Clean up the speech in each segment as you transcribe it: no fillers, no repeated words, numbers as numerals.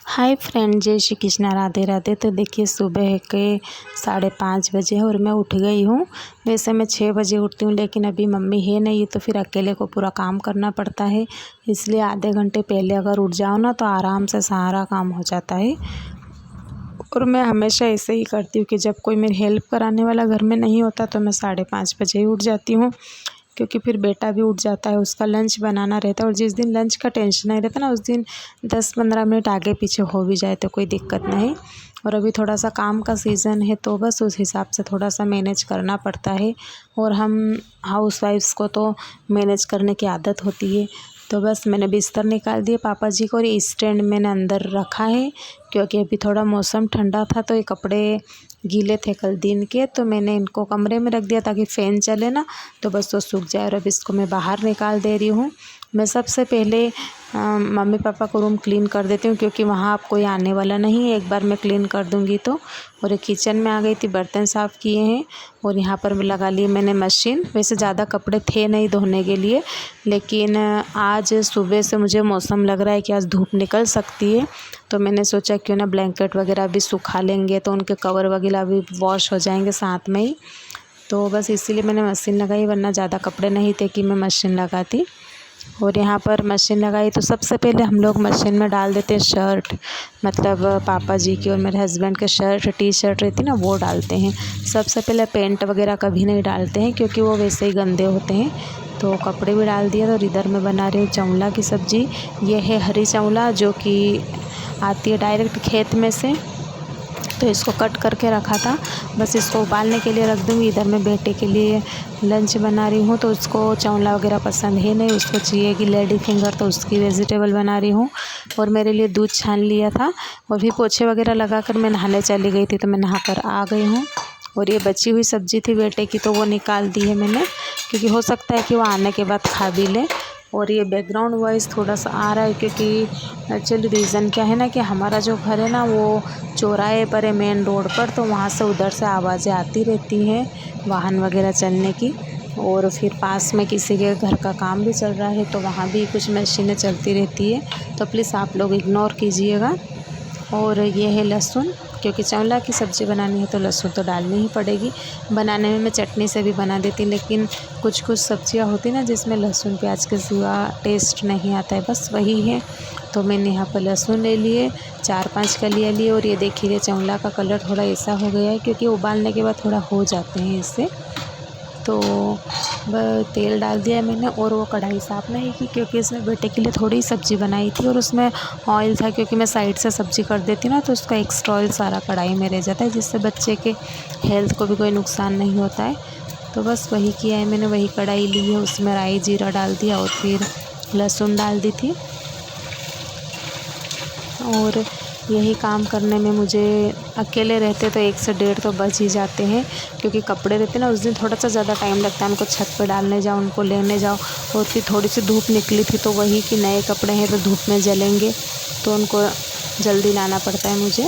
Hi friend, जय श्री कृष्णा, राधे राधे। तो देखिए सुबह के 5:30 बजे है और मैं उठ गई हूँ। वैसे मैं 6 बजे उठती हूँ, लेकिन अभी मम्मी है नहीं तो फिर अकेले को पूरा काम करना पड़ता है। इसलिए आधे घंटे पहले अगर उठ जाओ ना तो आराम से सारा काम हो जाता है। और मैं हमेशा ऐसे ही करती हूँ कि जब कोई मेरी हेल्प कराने वाला घर में नहीं होता तो मैं 5:30 बजे ही उठ जाती हूँ, क्योंकि फिर बेटा भी उठ जाता है, उसका लंच बनाना रहता है। और जिस दिन लंच का टेंशन नहीं रहता ना, उस दिन 10-15 मिनट आगे पीछे हो भी जाए तो कोई दिक्कत नहीं। और अभी थोड़ा सा काम का सीज़न है तो बस उस हिसाब से थोड़ा सा मैनेज करना पड़ता है। और हम हाउसवाइफ्स को तो मैनेज करने की आदत होती है। तो बस मैंने बिस्तर निकाल दिए पापा जी को, और ये स्टैंड मैंने अंदर रखा है, क्योंकि अभी थोड़ा मौसम ठंडा था तो ये कपड़े गीले थे कल दिन के, तो मैंने इनको कमरे में रख दिया ताकि फ़ैन चले ना तो बस वो सूख जाए। और अब इसको मैं बाहर निकाल दे रही हूँ। मैं सबसे पहले मम्मी पापा को रूम क्लीन कर देती हूँ, क्योंकि वहाँ अब कोई आने वाला नहीं है। एक बार मैं क्लीन कर दूँगी तो। और ये किचन में आ गई थी, बर्तन साफ़ किए हैं। और यहाँ पर लगा ली मैंने मशीन। वैसे ज़्यादा कपड़े थे नहीं धोने के लिए, लेकिन आज सुबह से मुझे मौसम लग रहा है कि आज धूप निकल सकती है, तो मैंने सोचा क्यों ना ब्लैंकेट वगैरह भी सुखा लेंगे तो उनके कवर वगैरह भी वॉश हो जाएंगे साथ में ही। तो बस इसीलिए मैंने मशीन लगाई, वरना ज़्यादा कपड़े नहीं थे कि मैं मशीन लगाती। और यहाँ पर मशीन लगाई तो सबसे पहले हम लोग मशीन में डाल देते हैं शर्ट, मतलब पापा जी की और मेरे हस्बैंड के शर्ट टी शर्ट रहती ना वो डालते हैं सबसे पहले। पैंट वगैरह कभी नहीं डालते हैं, क्योंकि वो वैसे ही गंदे होते हैं। तो कपड़े भी डाल दिए। और इधर मैं बना रही हूँ चौंला की सब्ज़ी। ये है हरी चौंला, जो कि आती है डायरेक्ट खेत में से। तो इसको कट करके रखा था, बस इसको उबालने के लिए रख दूँगी। इधर मैं बेटे के लिए लंच बना रही हूँ, तो उसको चौंला वगैरह पसंद है नहीं, उसको चाहिए कि लेडी फिंगर, तो उसकी वेजिटेबल बना रही हूँ। और मेरे लिए दूध छान लिया था, और भी पोछे वगैरह लगा कर मैं नहाने चली गई थी, तो मैं नहा कर आ गई हूँ। और ये बची हुई सब्ज़ी थी बेटे की, तो वो निकाल दी है मैंने, क्योंकि हो सकता है कि वो आने के बाद खा भी ले। और ये बैकग्राउंड वॉइस थोड़ा सा आ रहा है, क्योंकि एक्चुअली रीज़न क्या है ना कि हमारा जो घर है ना वो चौराहे पर है, मेन रोड पर, तो वहाँ से उधर से आवाज़ें आती रहती हैं वाहन वगैरह चलने की। और फिर पास में किसी के घर का काम भी चल रहा है, तो वहाँ भी कुछ मशीनें चलती रहती है, तो प्लीज़ आप लोग इग्नोर कीजिएगा। और ये है लहसुन, क्योंकि चौंला की सब्ज़ी बनानी है तो लहसुन तो डालनी ही पड़ेगी। बनाने में मैं चटनी से भी बना देती, लेकिन कुछ कुछ सब्ज़ियाँ होती ना जिसमें लहसुन प्याज के सिवा टेस्ट नहीं आता है, बस वही है। तो मैंने यहाँ पर लहसुन ले लिए, 4-5 कलियाँ लिए। और ये देखिए चौंला का कलर थोड़ा ऐसा हो गया है, क्योंकि उबालने के बाद थोड़ा हो जाते हैं इससे। तो तेल डाल दिया मैंने, और वो कढ़ाई साफ़ नहीं की, क्योंकि इसमें बेटे के लिए थोड़ी सब्ज़ी बनाई थी और उसमें ऑयल था। क्योंकि मैं साइड से सब्ज़ी कर देती ना तो उसका एक्स्ट्रा ऑयल सारा कढ़ाई में रह जाता है, जिससे बच्चे के हेल्थ को भी कोई नुकसान नहीं होता है। तो बस वही किया है मैंने, वही कढ़ाई ली है, उसमें राई जीरा डाल दिया और फिर लहसुन डाल दी थी। और यही काम करने में मुझे अकेले रहते तो 1 से 1.5 तो बज ही जाते हैं, क्योंकि कपड़े रहते ना उस दिन थोड़ा सा ज़्यादा टाइम लगता है, उनको छत पे डालने जाओ, उनको लेने जाओ। और फिर थोड़ी सी धूप निकली थी, तो वही कि नए कपड़े हैं तो धूप में जलेंगे, तो उनको जल्दी लाना पड़ता है मुझे।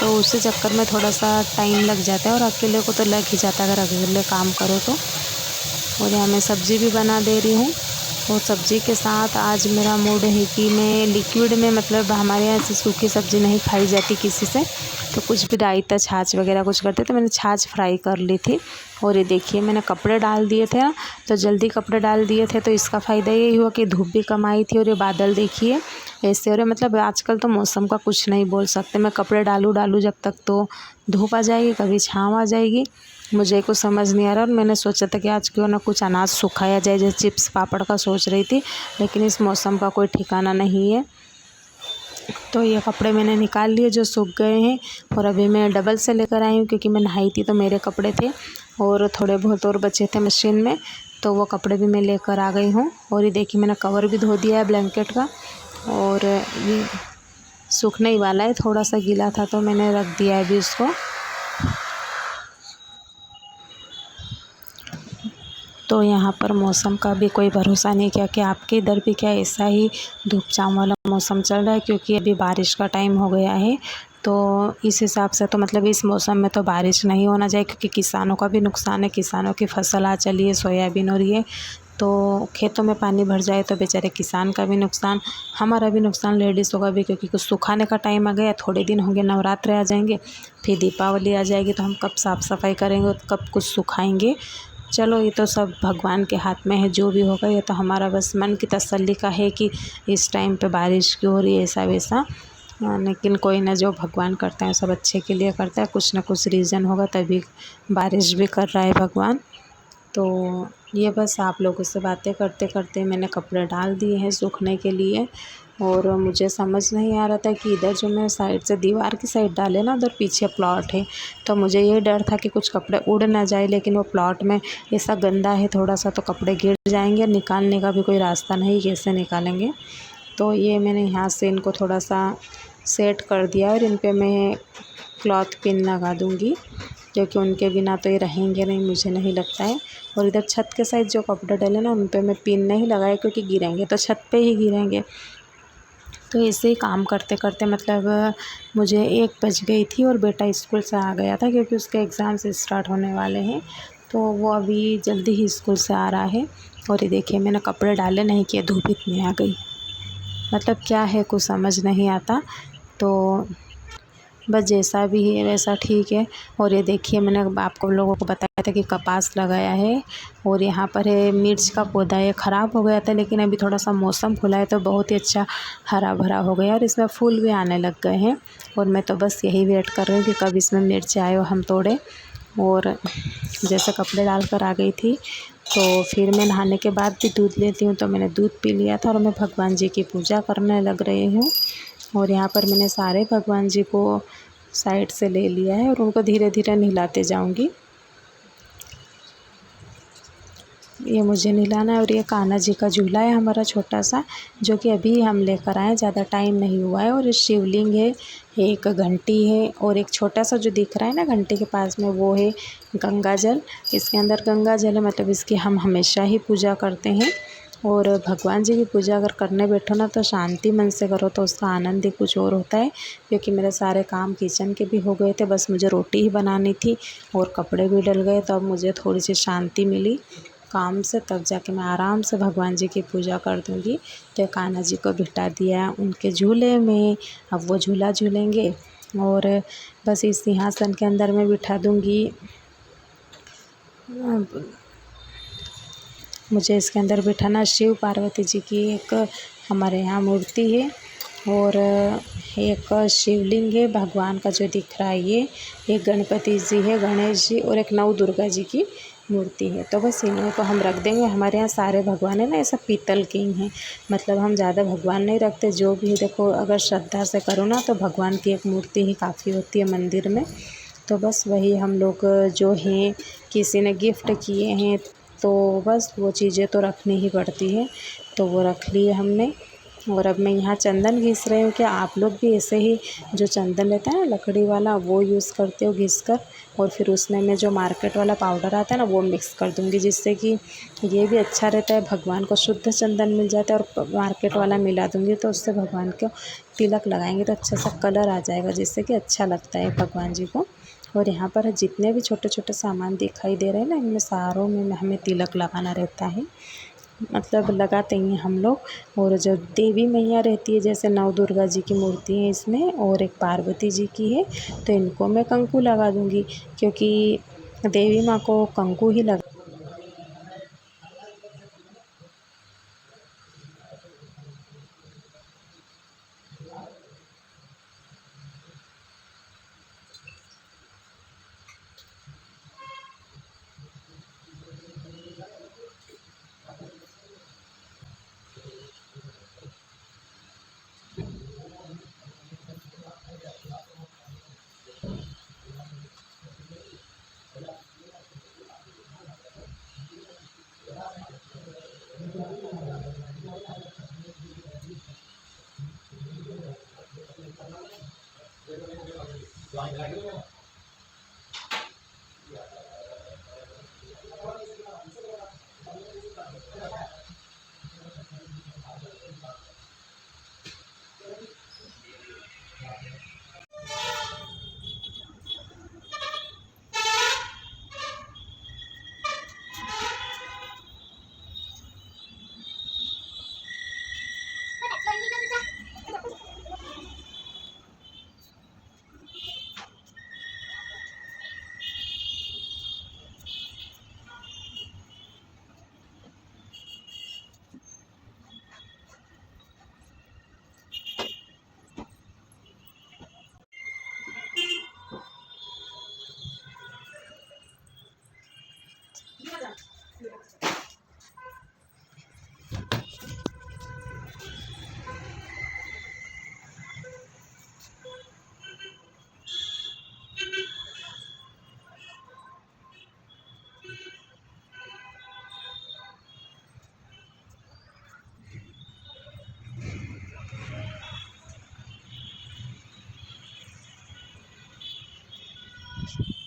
तो उसी चक्कर में थोड़ा सा टाइम लग जाता है, और अकेले को तो लग ही जाता है अगर अकेले काम करो तो। और यहाँ मैं सब्ज़ी भी बना दे रही हूँ। और सब्ज़ी के साथ आज मेरा मूड है कि मैं लिक्विड में, मतलब हमारे यहाँ से सूखी सब्ज़ी नहीं खाई जाती किसी से, तो कुछ भी रायता छाछ वगैरह कुछ करते, तो मैंने छाछ फ्राई कर ली थी। और ये देखिए मैंने कपड़े डाल दिए थे ना, तो जल्दी कपड़े डाल दिए थे, तो इसका फ़ायदा यही हुआ कि धूप भी कम आई थी। और ये बादल देखिए ऐसे हो रहे, मतलब आजकल तो मौसम का कुछ नहीं बोल सकते। मैं कपड़े डालूँ जब तक तो धूप आ जाएगी, कभी छाँव आ जाएगी, मुझे कुछ समझ नहीं आ रहा। और मैंने सोचा था कि आज क्यों ना कुछ अनाज सुखाया जाए, जैसे चिप्स पापड़ का सोच रही थी, लेकिन इस मौसम का कोई ठिकाना नहीं है। तो ये कपड़े मैंने निकाल लिए जो सूख गए हैं, और अभी मैं डबल से लेकर आई हूँ, क्योंकि मैं नहाई थी तो मेरे कपड़े थे और थोड़े बहुत और बचे थे मशीन में, तो वो कपड़े भी मैं लेकर आ गई हूँ। और ये देखिए मैंने कवर भी धो दिया है ब्लैंकेट का, और ये सूखने ही वाला है, थोड़ा सा गीला था तो मैंने रख दिया है अभी उसको। तो यहाँ पर मौसम का भी कोई भरोसा नहीं, क्या कि आपके इधर भी क्या ऐसा ही धूप छाँव वाला मौसम चल रहा है, क्योंकि अभी बारिश का टाइम हो गया है। तो इस हिसाब से तो मतलब इस मौसम में तो बारिश नहीं होना चाहिए, क्योंकि किसानों का भी नुकसान है, किसानों की फसल आ चली है, सोयाबीन और ये, तो खेतों में पानी भर जाए तो बेचारे किसान का भी नुकसान, हमारा भी नुकसान, लेडीज़ों का भी, क्योंकि कुछ सुखाने का टाइम आ गया, थोड़े दिन होंगे, नवरात्रे आ जाएंगे, फिर दीपावली आ जाएगी, तो हम कब साफ़ सफाई करेंगे, कब कुछ सुखाएंगे। चलो ये तो सब भगवान के हाथ में है, जो भी होगा। ये तो हमारा बस मन की तसल्ली का है कि इस टाइम पे बारिश क्यों हो रही है, ऐसा वैसा। लेकिन कोई ना, जो भगवान करते हैं सब अच्छे के लिए करता है, कुछ ना कुछ रीज़न होगा, तभी बारिश भी कर रहा है भगवान। तो ये बस आप लोगों से बातें करते करते मैंने कपड़े डाल दिए हैं सूखने के लिए। और मुझे समझ नहीं आ रहा था कि इधर जो मैं साइड से दीवार की साइड डाले ना, उधर पीछे प्लॉट है, तो मुझे ये डर था कि कुछ कपड़े उड़ ना जाए, लेकिन वो प्लॉट में ऐसा गंदा है थोड़ा सा, तो कपड़े गिर जाएंगे, निकालने का भी कोई रास्ता नहीं, कैसे निकालेंगे। तो ये मैंने यहाँ से इनको थोड़ा सा सेट कर दिया और इन पे मैं क्लॉथ पिन लगा दूँगी, क्योंकि उनके बिना तो ये रहेंगे नहीं, मुझे नहीं लगता है। और इधर छत के साइड जो कपड़े डले ना, उन पे मैं पिन नहीं लगाए, क्योंकि गिरेंगे तो छत पे ही गिरेंगे। तो ऐसे ही काम करते करते मतलब मुझे 1 बज गई थी और बेटा स्कूल से आ गया था, क्योंकि उसके एग्ज़ाम्स स्टार्ट होने वाले हैं, तो वो अभी जल्दी ही स्कूल से आ रहा है। और ये देखिए मैंने कपड़े डाले नहीं किए, धूप इतनी आ गई, मतलब क्या है कुछ समझ नहीं आता। तो बस जैसा भी है वैसा ठीक है। और ये देखिए मैंने आपको लोगों को बताया था कि कपास लगाया है, और यहाँ पर है मिर्च का पौधा है, ख़राब हो गया था, लेकिन अभी थोड़ा सा मौसम खुला है तो बहुत ही अच्छा हरा भरा हो गया, और इसमें फूल भी आने लग गए हैं। और मैं तो बस यही वेट कर रही हूँ कि कब इसमें मिर्च आए और हम तोड़ें। और जैसे कपड़े डाल कर आ गई थी, तो फिर मैं नहाने के बाद भी दूध लेती हूँ, तो मैंने दूध पी लिया था और मैं भगवान जी की पूजा करने लग रही हूँ। और यहाँ पर मैंने सारे भगवान जी को साइड से ले लिया है और उनको धीरे धीरे नहलाते जाऊंगी। ये मुझे नहलाना है। और ये कान्हा जी का झूला है हमारा छोटा सा, जो कि अभी हम लेकर आए, ज़्यादा टाइम नहीं हुआ है। और ये शिवलिंग है, एक घंटी है, और एक छोटा सा जो दिख रहा है ना घंटी के पास में, वो है गंगा जल। इसके अंदर गंगा जल है, मतलब इसकी हम हमेशा ही पूजा करते हैं। और भगवान जी की पूजा अगर करने बैठो ना, तो शांति मन से करो, तो उसका आनंद ही कुछ और होता है। क्योंकि मेरे सारे काम किचन के भी हो गए थे, बस मुझे रोटी ही बनानी थी और कपड़े भी डल गए, तो अब मुझे थोड़ी सी शांति मिली काम से, तब जाके मैं आराम से भगवान जी की पूजा कर दूँगी। तो कान्हा जी को बिठा दिया उनके झूले में, अब वो झूला झूलेंगे। और बस इस सिंहासन के अंदर मैं बिठा दूँगी, मुझे इसके अंदर बिठाना। शिव पार्वती जी की एक हमारे यहाँ मूर्ति है, और एक शिवलिंग है भगवान का जो दिख रहा है ये, एक गणपति जी है, गणेश जी, और एक नव दुर्गा जी की मूर्ति है। तो बस इन्हीं को हम रख देंगे। हमारे यहाँ सारे भगवान है ना, ऐसा पीतल के ही हैं, मतलब हम ज़्यादा भगवान नहीं रखते। जो भी है देखो, अगर श्रद्धा से करो ना, तो भगवान की एक मूर्ति ही काफ़ी होती है मंदिर में। तो बस वही हम लोग जो हैं, किसी ने गिफ्ट किए हैं, तो बस वो चीज़ें तो रखनी ही पड़ती है, तो वो रख लिए हमने। और अब मैं यहाँ चंदन घिस रही हूँ। क्या आप लोग भी ऐसे ही जो चंदन लेता है ना लकड़ी वाला, वो यूज़ करते हो घिस कर? और फिर उसमें मैं जो मार्केट वाला पाउडर आता है ना, वो मिक्स कर दूँगी, जिससे कि ये भी अच्छा रहता है, भगवान को शुद्ध चंदन मिल जाता है। और मार्केट वाला मिला दूँगी, तो उससे भगवान को तिलक लगाएंगे तो अच्छा सा कलर आ जाएगा, जिससे कि अच्छा लगता है भगवान जी को। और यहाँ पर जितने भी छोटे छोटे सामान दिखाई दे रहे हैं ना, इनमें सारों में हमें तिलक लगाना रहता है, मतलब लगाते ही हैं हम लोग। और जो देवी मैया रहती है, जैसे नव दुर्गा जी की मूर्ति है इसमें, और एक पार्वती जी की है, तो इनको मैं कंकु लगा दूँगी, क्योंकि देवी माँ को कंकु ही लगा। है।